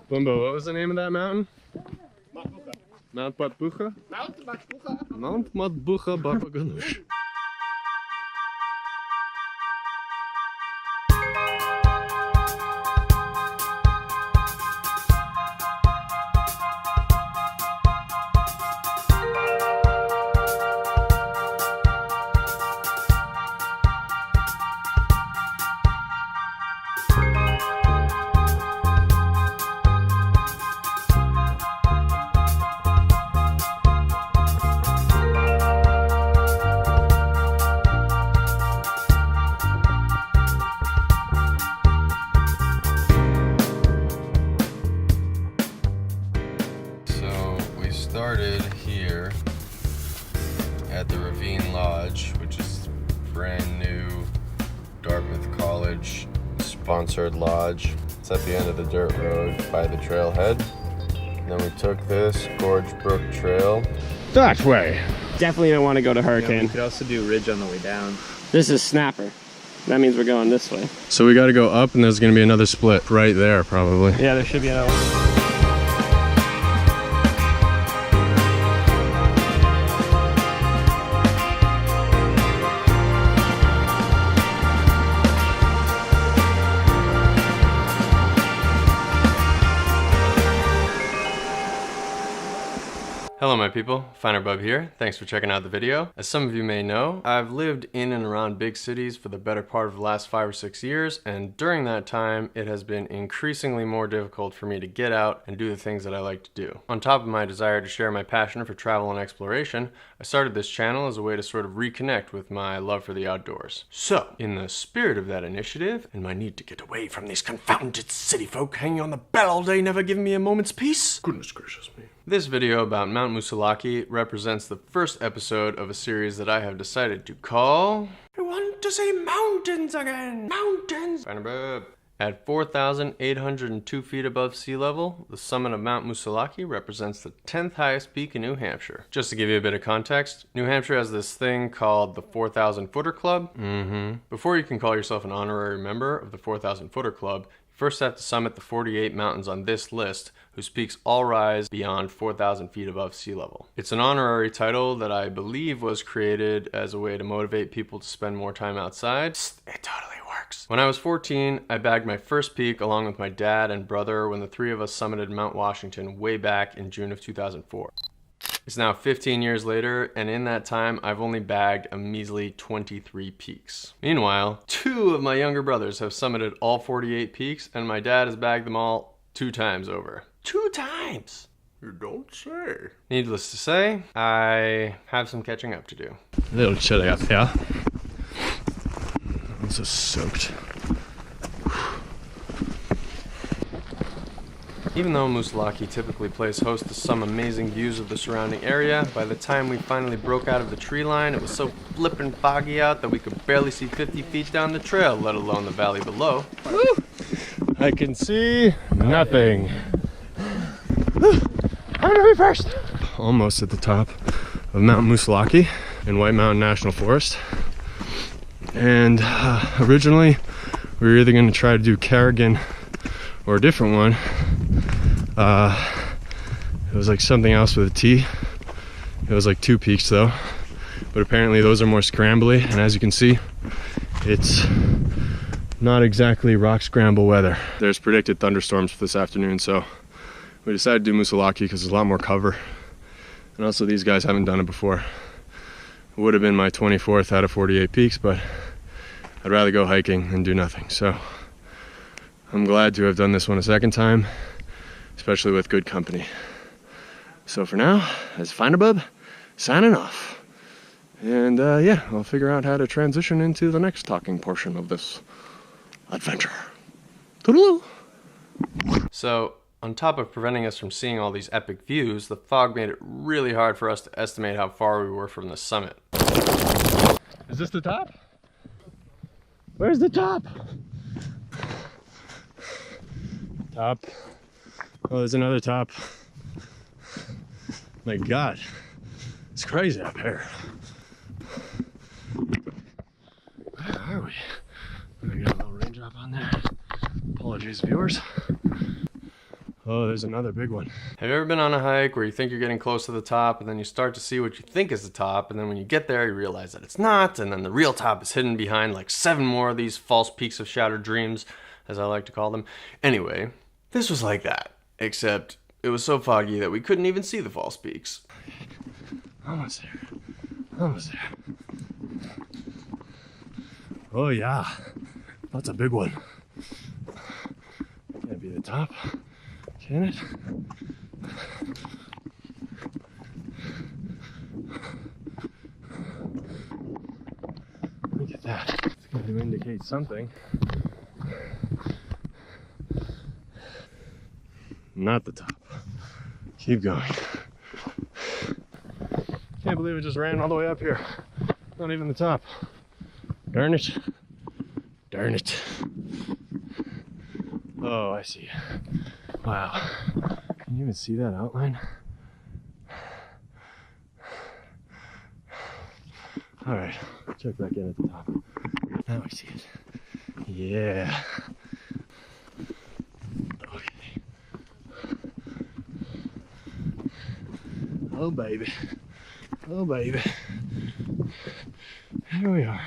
Bumbo, what was the name of that mountain? Mount Matbucha? Mount Matbucha. Mount Matbucha Barbaganoush. Started here at the Ravine Lodge, which is brand new Dartmouth College sponsored lodge. It's at the end of the dirt road by the trailhead. And then we took this Gorge Brook Trail. That way. Definitely don't want to go to Hurricane. Yeah, we could also do Ridge on the way down. This is Snapper. That means we're going this way. So we got to go up, and there's going to be another split right there, probably. Yeah, there should be another one. Hello my people, Finer Bub here. Thanks for checking out the video. As some of you may know, I've lived in and around big cities for the better part of the last 5 or 6 years, and during that time, it has been increasingly more difficult for me to get out and do the things that I like to do. On top of my desire to share my passion for travel and exploration, I started this channel as a way to sort of reconnect with my love for the outdoors. So, in the spirit of that initiative, and my need to get away from these confounded city folk hanging on the bell all day never giving me a moment's peace, goodness gracious me. This video about Mount Moosilauke represents the first episode of a series that I have decided to call I Want to Say Mountains Again! Mountains! At 4,802 feet above sea level, the summit of Mount Moosilauke represents the 10th highest peak in New Hampshire. Just to give you a bit of context, New Hampshire has this thing called the 4,000 Footer Club. Before you can call yourself an honorary member of the 4,000 Footer Club, you first have to summit the 48 mountains on this list, whose peaks all rise beyond 4,000 feet above sea level. It's an honorary title that I believe was created as a way to motivate people to spend more time outside. It totally works. When I was 14, I bagged my first peak along with my dad and brother when the three of us summited Mount Washington way back in June of 2004. It's now 15 years later, and in that time, I've only bagged a measly 23 peaks. Meanwhile, 2 of my younger brothers have summited all 48 peaks, and my dad has bagged them all 2 times over. 2 times! You don't say. Needless to say, I have some catching up to do. A little chilly up here. I'm so soaked. Even though Moosilauke typically plays host to some amazing views of the surrounding area, by the time we finally broke out of the tree line, it was so flippin' foggy out that we could barely see 50 feet down the trail, let alone the valley below. Woo! I can see nothing. I'm gonna be first. Almost at the top of Mount Moosilauke in White Mountain National Forest. And originally, we were either gonna try to do Carrigan or a different one. It was like something else with a T. It was like 2 peaks though, but apparently those are more scrambly, and as you can see, it's not exactly rock scramble weather. There's predicted thunderstorms for this afternoon, so we decided to do Moosilauke because there's a lot more cover, and also these guys haven't done it before. It would have been my 24th out of 48 peaks, but I'd rather go hiking than do nothing, so I'm glad to have done this one a second time, especially with good company. So for now, as Finer Bub, signing off. And yeah, I'll figure out how to transition into the next talking portion of this adventure. Toodaloo! So, on top of preventing us from seeing all these epic views, the fog made it really hard for us to estimate how far we were from the summit. Is this the top? Where's the top? Top. Oh, there's another top. My God, it's crazy up here. Where are we? I got a little raindrop on there. Apologies, viewers. Oh, there's another big one. Have you ever been on a hike where you think you're getting close to the top and then you start to see what you think is the top, and then when you get there you realize that it's not, and then the real top is hidden behind like 7 more of these false peaks of shattered dreams, as I like to call them. Anyway, this was like that, except it was so foggy that we couldn't even see the false peaks. Almost there. Almost there. Oh yeah, that's a big one. Can't be the top, can it? Look at that. It's going to indicate something. Not the top. Keep going. Can't believe it just ran all the way up here. Not even the top. Darn it. Darn it. Oh, I see. Wow. Can you even see that outline? All right, check back in at the top. Now I see it. Yeah. Okay. Oh, baby. Oh, baby. Here we are.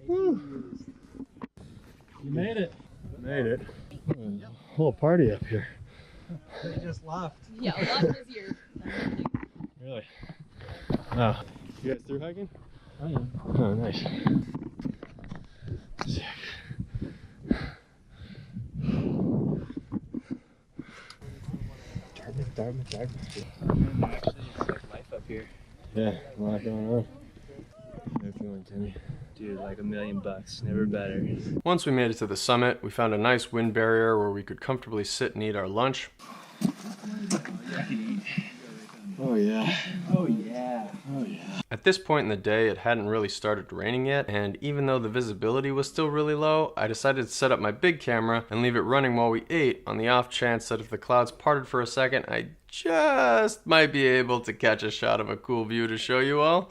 Woo. You made it. Made it. Whole party up here. They just left. Yeah, left is here. Really? Wow. You guys through hiking? I am. Oh, nice. Sick. Dartmouth. Actually, it's like life up here. Yeah, a lot going on. How you feeling, Timmy? Dude, like $1,000,000. Never better. Once we made it to the summit, we found a nice wind barrier where we could comfortably sit and eat our lunch. Oh yeah. Oh, yeah. Oh yeah. At this point in the day, it hadn't really started raining yet, and even though the visibility was still really low, I decided to set up my big camera and leave it running while we ate, on the off chance that if the clouds parted for a second, I just might be able to catch a shot of a cool view to show you all.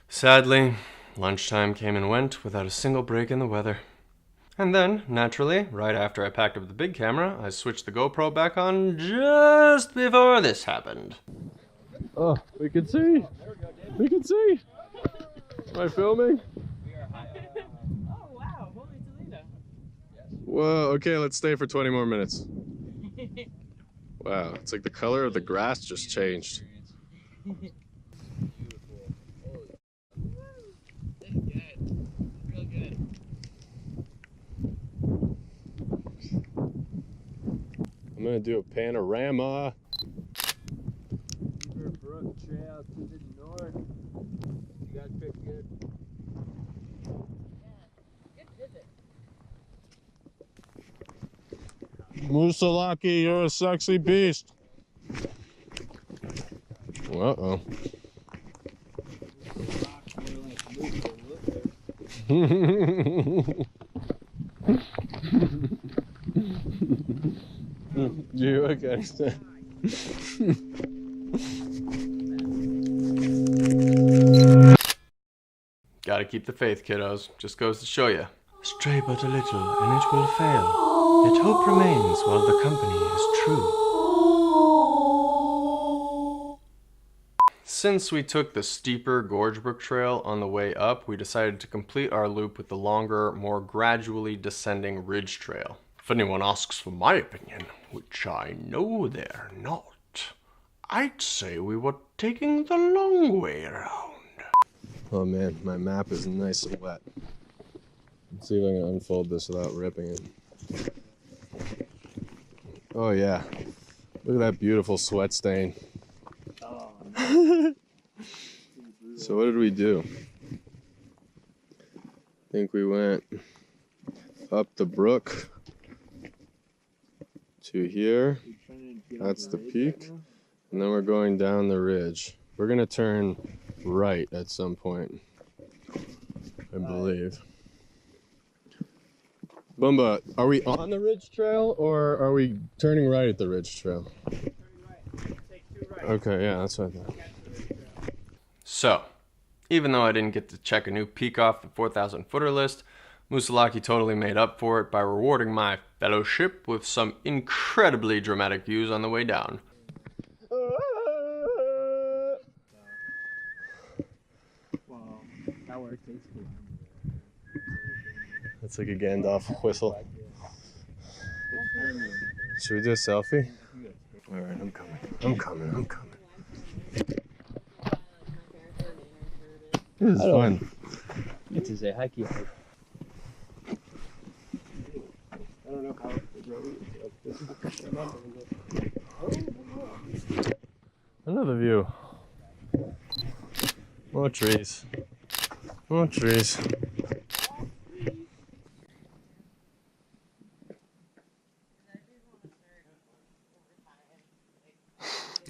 Sadly, lunchtime came and went without a single break in the weather. And then, naturally, right after I packed up the big camera, I switched the GoPro back on just before this happened. Oh, we can see. We can see. Am I filming? Oh, wow. Holy Toledo. Whoa, okay, let's stay for 20 more minutes. Wow, it's like the color of the grass just changed. I'm gonna do a panorama. Beaver Brook Trail to the north. You guys picked good. Good visit. Moosilauke, you're a sexy beast. Uh-oh. You okay? Gotta keep the faith, kiddos. Just goes to show you. Stray but a little, and it will fail. Yet hope remains while the company is true. Since we took the steeper Gorge Brook Trail on the way up, we decided to complete our loop with the longer, more gradually descending Ridge Trail. If anyone asks for my opinion, which I know they're not, I'd say we were taking the long way around. Oh man, my map is nice and wet. Let's see if I can unfold this without ripping it. Oh yeah, look at that beautiful sweat stain. So what did we do? I think we went up the brook to here. That's the peak. And then we're going down the ridge. We're gonna turn right at some point, I believe. Bumba, are we on the Ridge Trail or are we turning right at the Ridge Trail? Okay, yeah, that's what I thought. So, even though I didn't get to check a new peak off the 4,000 footer list, Moosilauke totally made up for it by rewarding my fellowship with some incredibly dramatic views on the way down. Well, that works basically. That's like a Gandalf whistle. Should we do a selfie? Alright, I'm coming. I'm coming. I'm coming. This is fun. It's a hikey hike. I don't know how the road is. Another view. More trees. More trees.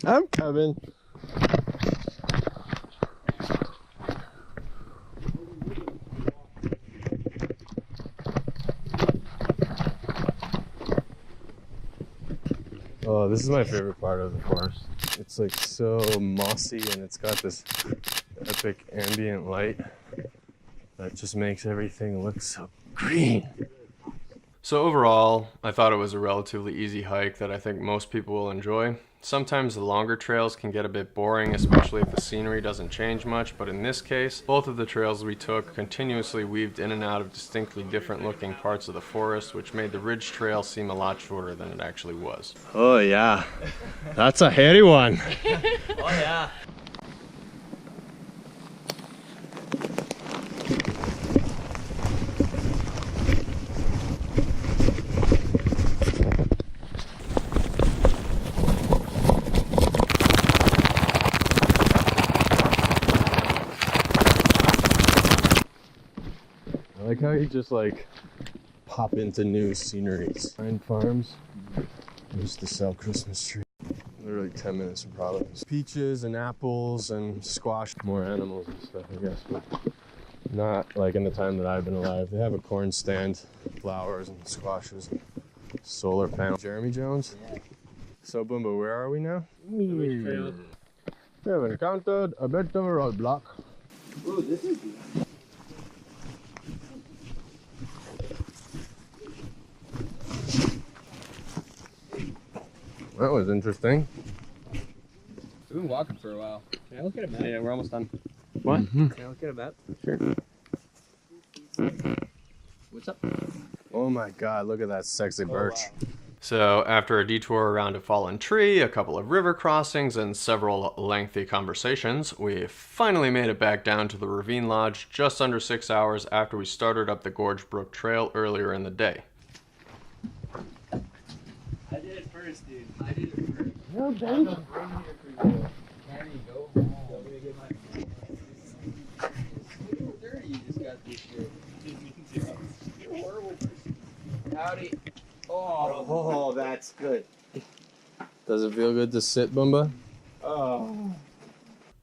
I'm coming. Oh, this is my favorite part of the forest. It's like so mossy and it's got this epic ambient light that just makes everything look so green. So overall, I thought it was a relatively easy hike that I think most people will enjoy. Sometimes the longer trails can get a bit boring, especially if the scenery doesn't change much, but in this case, both of the trails we took continuously weaved in and out of distinctly different looking parts of the forest, which made the Ridge Trail seem a lot shorter than it actually was. Oh yeah, that's a hairy one. Oh yeah. I like how you just like pop into new sceneries. Pine farms used to sell Christmas trees. Literally 10 minutes from Providence. Peaches and apples and squash. More animals and stuff, I guess, but not like in the time that I've been alive. They have a corn stand, flowers and squashes, and solar panels. Jeremy Jones? Yeah. So Boomba, where are we now? Ridge Trail. We have encountered a bit of a roadblock. Ooh, this is good. That was interesting. We've been walking for a while. Can I look at a map? Yeah, we're almost done. What? Can I look at a map? Sure. What's up? Oh my god, look at that sexy birch. wow. So after a detour around a fallen tree, a couple of river crossings, and several lengthy conversations, we finally made it back down to the Ravine Lodge just under 6 hours after we started up the Gorge Brook Trail earlier in the day. I did it first, dude. I did it first. No, baby. Can you go? Want me to get my... It's dirty, you just got this shit. You're a horrible person. Howdy. Oh, that's good. Does it feel good to sit, Boomba? Oh.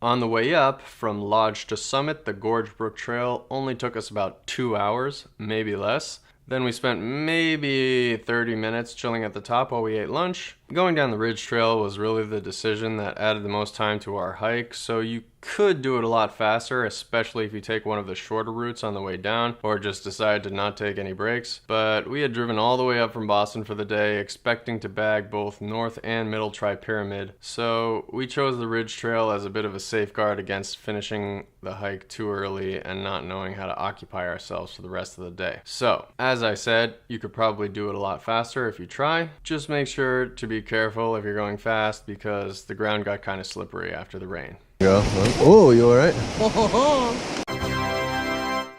On the way up, from lodge to summit, the Gorge Brook Trail only took us about 2 hours, maybe less. Then we spent maybe 30 minutes chilling at the top while we ate lunch. Going down the Ridge Trail was really the decision that added the most time to our hike, so you could do it a lot faster, especially if you take one of the shorter routes on the way down, or just decide to not take any breaks. But we had driven all the way up from Boston for the day, expecting to bag both North and Middle Tri-Pyramid, so we chose the Ridge Trail as a bit of a safeguard against finishing the hike too early and not knowing how to occupy ourselves for the rest of the day. So, as I said, you could probably do it a lot faster if you try. Just make sure to be careful if you're going fast because the ground got kind of slippery after the rain. Go. Oh, you alright?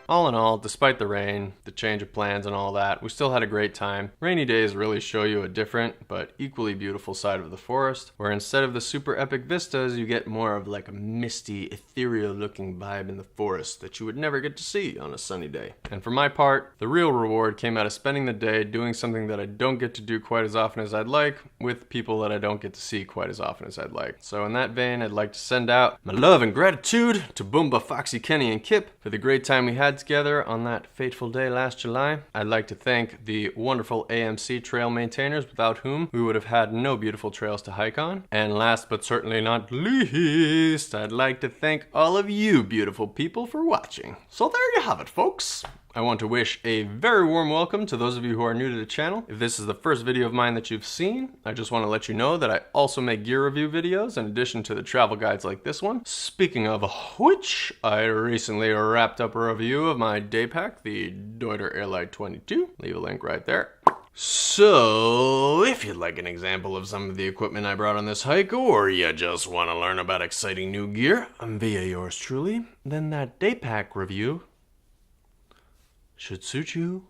All in all, despite the rain, the change of plans and all that, we still had a great time. Rainy days really show you a different but equally beautiful side of the forest, where instead of the super epic vistas, you get more of like a misty, ethereal looking vibe in the forest that you would never get to see on a sunny day. And for my part, the real reward came out of spending the day doing something that I don't get to do quite as often as I'd like, with people that I don't get to see quite as often as I'd like. So in that vein, I'd like to send out my love and gratitude to Boomba, Foxy, Kenny, and Kip for the great time we had had together on that fateful day last July. I'd like to thank the wonderful AMC trail maintainers, without whom we would have had no beautiful trails to hike on. And last but certainly not least, I'd like to thank all of you beautiful people for watching. So there you have it, folks. I want to wish a very warm welcome to those of you who are new to the channel. If this is the first video of mine that you've seen, I just want to let you know that I also make gear review videos in addition to the travel guides like this one. Speaking of which, I recently wrapped up a review of my day pack, the Deuter Airlight 22. Leave a link right there. So, if you'd like an example of some of the equipment I brought on this hike, or you just want to learn about exciting new gear via yours truly, then that day pack review should suit you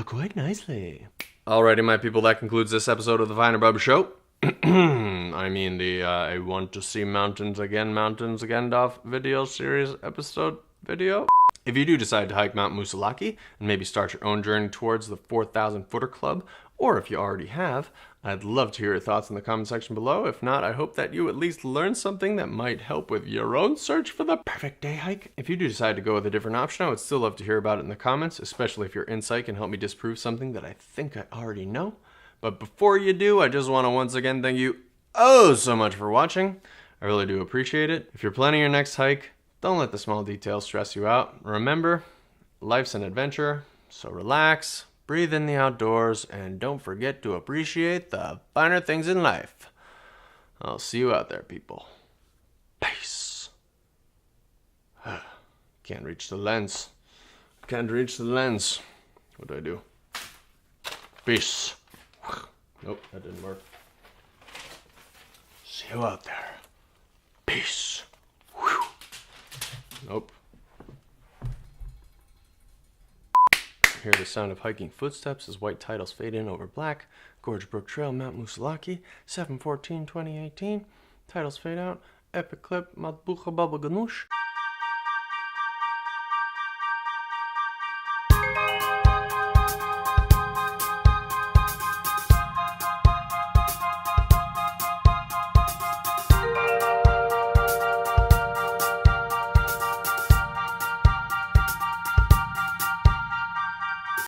quite nicely. Alrighty, my people, that concludes this episode of the Viner Bub Show. I mean the I want to see mountains again off video series episode video. If you do decide to hike Mount Moosilauke and maybe start your own journey towards the 4,000 footer club, or if you already have, I'd love to hear your thoughts in the comment section below. If not, I hope that you at least learned something that might help with your own search for the perfect day hike. If you do decide to go with a different option, I would still love to hear about it in the comments, especially if your insight can help me disprove something that I think I already know. But before you do, I just want to once again thank you so much for watching. I really do appreciate it. If you're planning your next hike, don't let the small details stress you out. Remember, life's an adventure, so relax. Breathe in the outdoors, and don't forget to appreciate the finer things in life. I'll see you out there, people. Peace. Can't reach the lens. Can't reach the lens. What do I do? Peace. Nope, that didn't work. See you out there. Peace. Nope. Hear the sound of hiking footsteps as white titles fade in over black. Gorge Brook Trail, Mount Moosilauke, 7/14/2018. Titles fade out. Epic clip, Matbucha Baba Ganoush.